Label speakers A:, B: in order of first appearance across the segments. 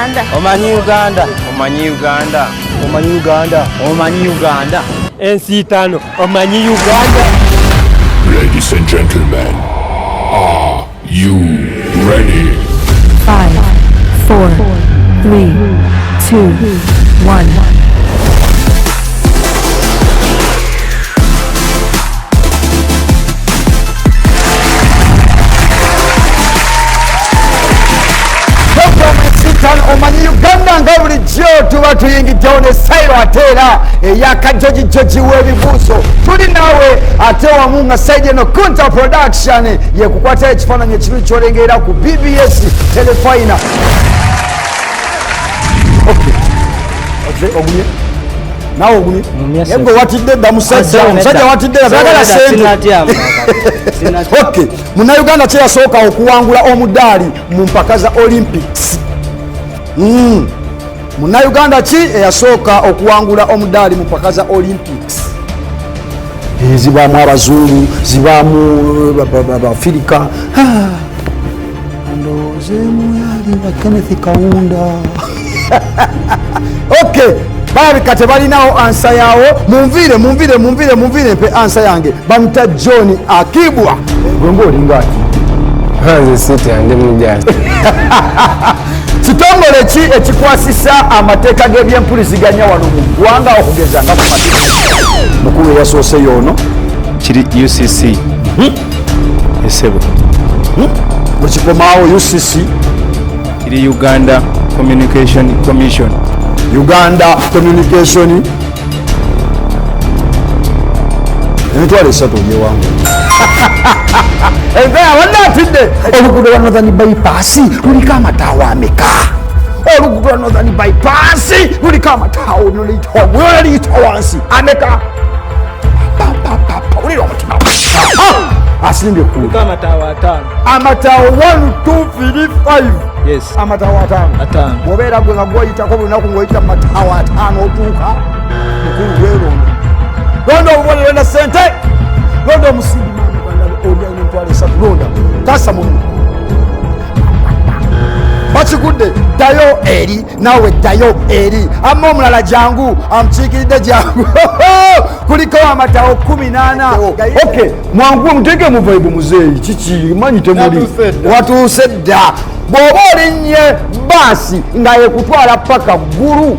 A: Omanyi Uganda. Omanyi Uganda. Omanyi Uganda. Omanyi Uganda. Ensi ttaano. Omanyi Uganda.
B: Ladies and gentlemen, are you ready?
C: 5, 4, 3, 2, 1.
D: Omanyi Uganda nga bulijjo tuba tuyingiddewo ne sayiro ate era eyakajojijoji w'ebibuuzo tuli naawe ate wamu nga sayidi eno Kunta Production yekukwata ekifaananyi ekibi ky'olengerera ku BBS telefayina. Ogumye naawe ogumye yegwe watidde dda musajja watidde bagala sente. Okay, Munnayuganda kye yasooka okuwangula omudaali mu mpaka za Olympics. Munnayuganda ki eyasooka okuwangula omudaali mu mpaka za Olympics? Zibaamu abazungu, zibaamu Abafirika. Ndowoozeemu yali nga Kenneth Kaunda. Okay, balabika tebalinawo ansa yaawo. Munviire mpe ansa yange. Bamuta John Akibwa. Gwe ng'olinga ati?
A: Nze siti andi mujjaji.
D: Kitongole ki ekikwasisa amateeka g'ebyempuliziganya wano mu ggwanga okugeza nga ku mateeka mukulu eyasoose yoono?
A: Kiri UCC. Esebo.
D: Bwe kikomaawo UCC?
A: Kiri Uganda Communication Commission.
D: Uganda Communication. Emitwalo 3 ogyewangu. Envea wanatidde oluguudo lwa Northern Bypass luliko amataawo ameka? Oluguudo lwa Northern Bypass luliko amataawo liyita wansi ameka? Ulira omutima asimbye ku amataawo 1, 2, 3, 5.
A: Yes.
D: Amataawo 5. Bw'obeera gwe nga gwoyitako buli lunaku ng'oyita mu mataawo 5 otuuka mukulu gweronda. Londa obubonero na ssente, londa omusimbi olya emitwalo 3 londa tasa muno bakigudde ddayo eri naawe ddayo eri amma omulala jangu amukiikiridde jangu kuliko amataawo 18. Okay, mwangu mutege mu vibe muzeeyi kiki manyi temuli watuuse dda. Bw'oba olinnye baasi nga yekutwala paka ggulu,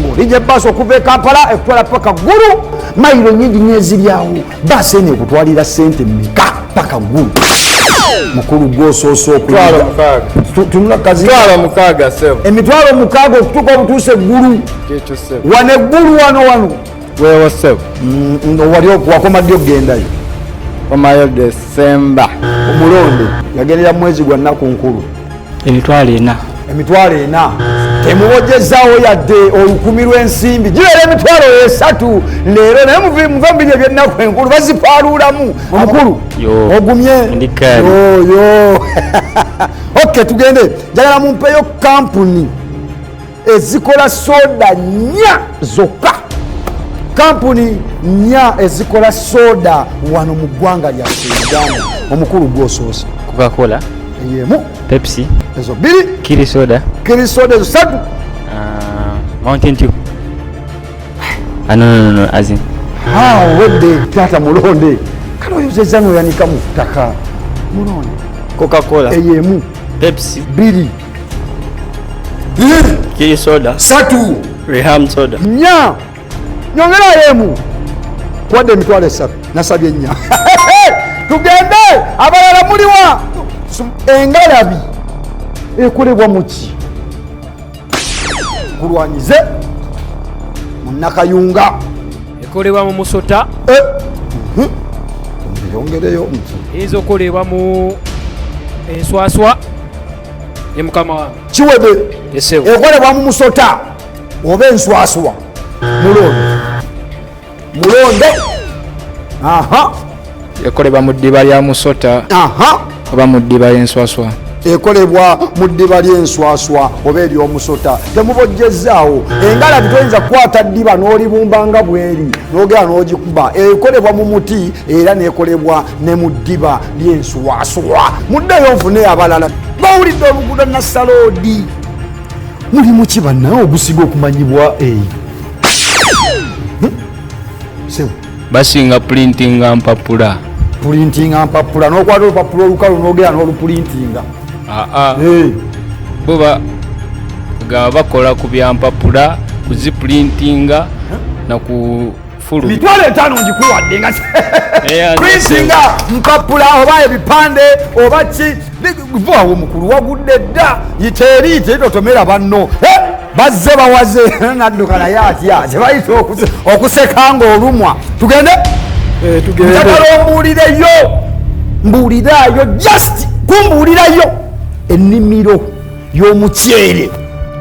D: ng'olinnya baasi okuva e Kampala ekutwala paka ggulu, mayiro nnyingi nyeziryawo, baasi eno ekutwalira ssente mmeka paka ggulu? Mukulu gw'osoosa tunula kazi emitwalo 6 okutuuka obutuuse eggulu. Wano eggulu wano
A: Weewo sebo.
D: wali wakoma ddi okugendayo?
A: Omayo December.
D: Omulonde yagendera mwezi gwa nnaku nkulu.
A: Emitwalo 4.
D: Emitwalo 4 temubojezaawo yadde olukumi lw'ensimbi gibeera emitwalo 3 leero naye muva mbiri eby'ennaku enkulu bazipaaluulamu. Omukulu ogumye yo. Okay, tugende njagala mumpeyo kampuni ezikola soda 4 zokka. Kampuni 4 ezikola soda wano mu ggwanga lyaffe Uganda. Omukulu gw'osoose?
A: Coca-Cola.
D: Eyemu.
A: Pepsi.
D: Ezo 2.
A: Kiri soda.
D: Kiri soda ezo 3.
A: Mountain Dew. No, as in.
D: Wedde tata mulonde. Kale oyozezza n'oyanika mu ttaka. Mulonde.
A: Coca-Cola.
D: Eyemu.
A: Pepsi.
D: 2.
A: Kiri soda.
D: 3.
A: Reham soda.
D: 4. Nyongera yemu. Kwadde emitwalo 3. Nasabye 4. Tugende abalala muliwa. Engalabi ekolebwa muki? Kulwanyize munnakayunga
E: ekolebwa mu musota.
D: Yongereyo
E: eyinza okolebwa mu enswaswa ne mukama wange
D: kiwebe ekolebwa mu musota oba enswaswa. Mulonde
A: ekolebwa mu ddiba lya musota oba mu ddiba ly'enswaswa.
D: Ekolebwa mu ddiba ly'enswaswa oba ery'omusota. Temubojjezaawo engalabi toyinza kukwata ddiba n'olibumba nga bweri n'ogera n'ogikuba. Ekolebwa mu muti era n'ekolebwa ne mu ddiba ly'enswaswa. Muddeyo nfune abalala. Bawulidde oluguudo Nassaloodi mulimu ki bannaye ogusiga okumanyibwa
F: basinga printinga mpapula
D: n'okwata olupapula olukalu n'ogera n'olupulintinga
F: bo gaba bakola ku byampapula kuziprintinga naku fulu
D: 5,000 ngikuwadde nga printinga mpapula oba ebipande oba ki vaawo mukulu wagudde dda yiteeri totomera banno bazze bawaze nadduka naye atya kyebayita okuseka ng'olumwa tugende njagala mbuulirayo just kumbuulirayo ennimiro y'omuceere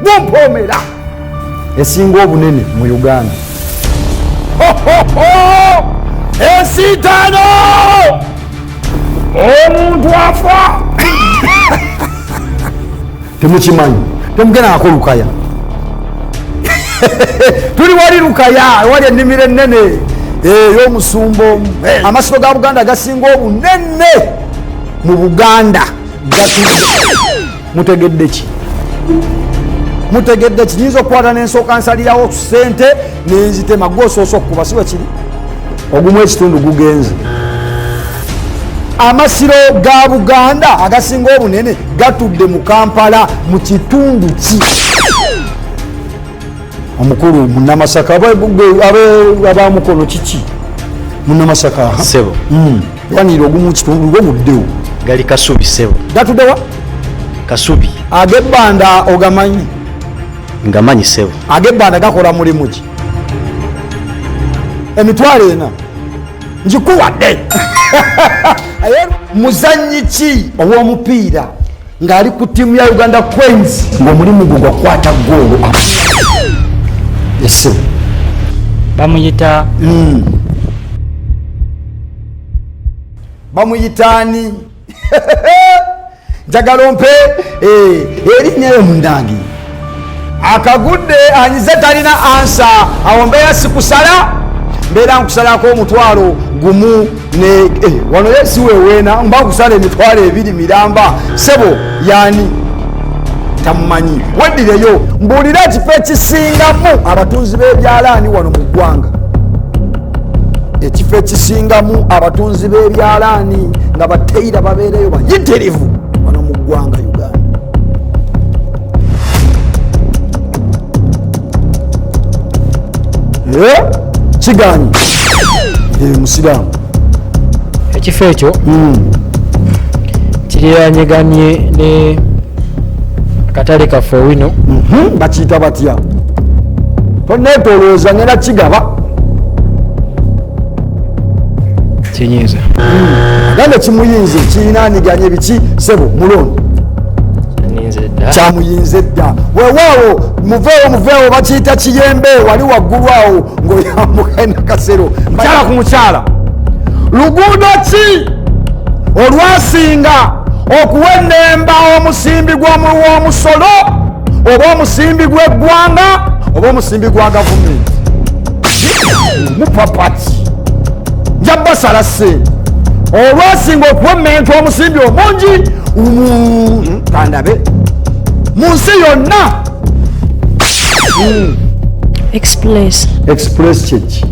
D: gumpomera esinga obunene mu Uganda. Ensi 5 omuntu afa temukimanyi temugenda nako Lukaya tuli wali Lukaya wali ennimiro ennene y'omusumba omu. Amasiro ga Buganda gasinga obunene mu Buganda gatudde. Mutegedde ki nyinza okukwata n'ensooka nsalirawo ssente nenzitema gwosoosa okukuba siba kiri ogumu ekitundu gugenze. Amasiro ga Buganda agasinga obunene gatudde mu Kampala mu kitundu ki omukulu Munnamasaka aba Mukono kiki Munnamasaka
G: sebo
D: wanira ogumu kitundu gwo muddewo
G: gali Kasubi sebo
D: gatuddewa
G: Kasubi
D: ag'ebbanda ogamanyi
G: ngamanyi sebo
D: ag'ebbanda gakola mulimu ki emitwalo 4 njikuwadde muzannyi ki ow'omupiira ng'ali ku ttiimu ya Uganda Queens ng'omulimu gwe gwakwata goolo ese
G: bamuyita
D: bamuyitaani njagala ompe erinnya mundangi akagudde anyize talina ansa awo mbeera sikusala mbeera nkusalako omutwalo gumu ne wano yesiweweena mba nkusala emitwalo 2 miramba sebo yani tamumanyi weddireyo mbuulira ekifo ekisingamu abatunzi b'ebyalaani wano mu ggwanga ekifo ekisingamu abatunzi b'ebyalaani nga bateira babeereyo bayitirivu wano mu ggwanga Uganda. Kiganyi musiraamu
E: ekifo ekyo kiriraanyiganye ne akatale kaffe wino
D: bakiyita batya toneetolooza ngenda kigaba
E: kinyiza
D: aganda kimuyinze kirinaaniganye biki sebo mulondo kyamuyinze dda weewaawo muveewo bakiyita kiyembe wali waggulu awo ng'oyambuka nakasero mukyala ku mukyala luguudo ki olwasinga okuwa ennemba omusimbi w'omusolo oba omusimbi gw'eggwanga oba omusimbi gwa gavumenti mupapati njabasala ssente olwasinga okuwa emmento omusimbi omungi kandabe mu nsi yonna
C: Express.
D: express church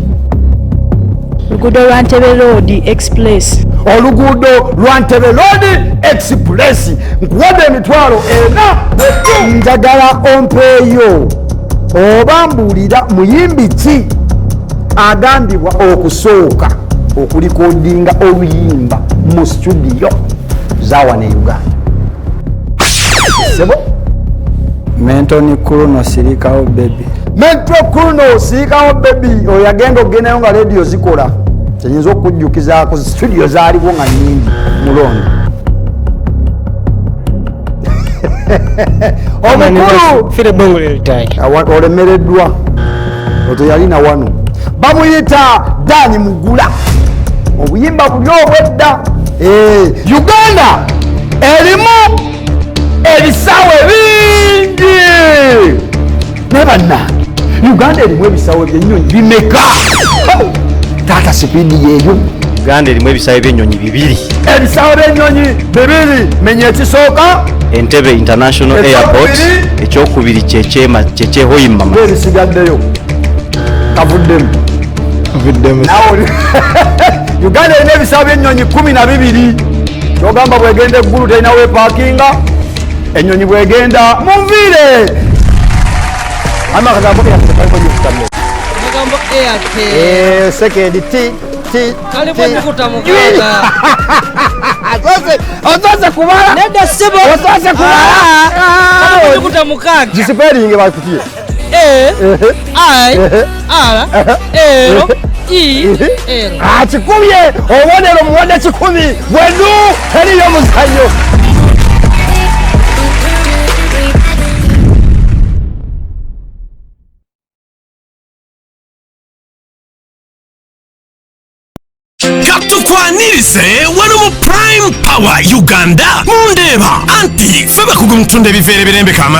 C: Luguudo lwa Ntebe Road Express.
D: oluguudo lwa Ntebe Road Express nkuwadde emitwalo 4 njagala ompeeyo oba mbuulira muyimbi ki agambibwa okusooka okulikodinga oluyimba mu studio zawana e Uganda sebo
A: Mentoni Kuruno Sirikawo Baby.
D: Metro Kuruno Sirikawo Baby oyo agenda okugendayo nga radio zikola kyenyinza okujjukiza ku studio zaaliwo nga nnyingi mulondo omukulu
E: fire bongo litayi
D: olemereddwa oteyalina wano bamuyita Dani Mugula obuyimba buli obwedda Uganda erimu ebisawe bingi ne bannange Uganda erimu ebisawe by'ennyonyi bimeka taata sipiidi yeeyo
G: Uganda erimu ebisawe by'ennyonyi 2
D: ebisawe by'ennyonyi 2 menya ekisooka
G: Entebbe International Airport ekyokubiri kyekyehoyima
D: ebisigaddeyo kavuddemu Uganda erina ebisaawe by'ennyonyi 12 kyogamba bwegenda eggulu terina weepaakinga ennyonyi bwegenda munviire amakagambo sekendi osose kubala gisiperinge bakutie kikubye obubonero muwadde 10 bwendu teriyo muzanyo
H: Katufwanirize wano mu Prime Power Uganda mundeeba anti feba kugumutunda ebiveera birembe kama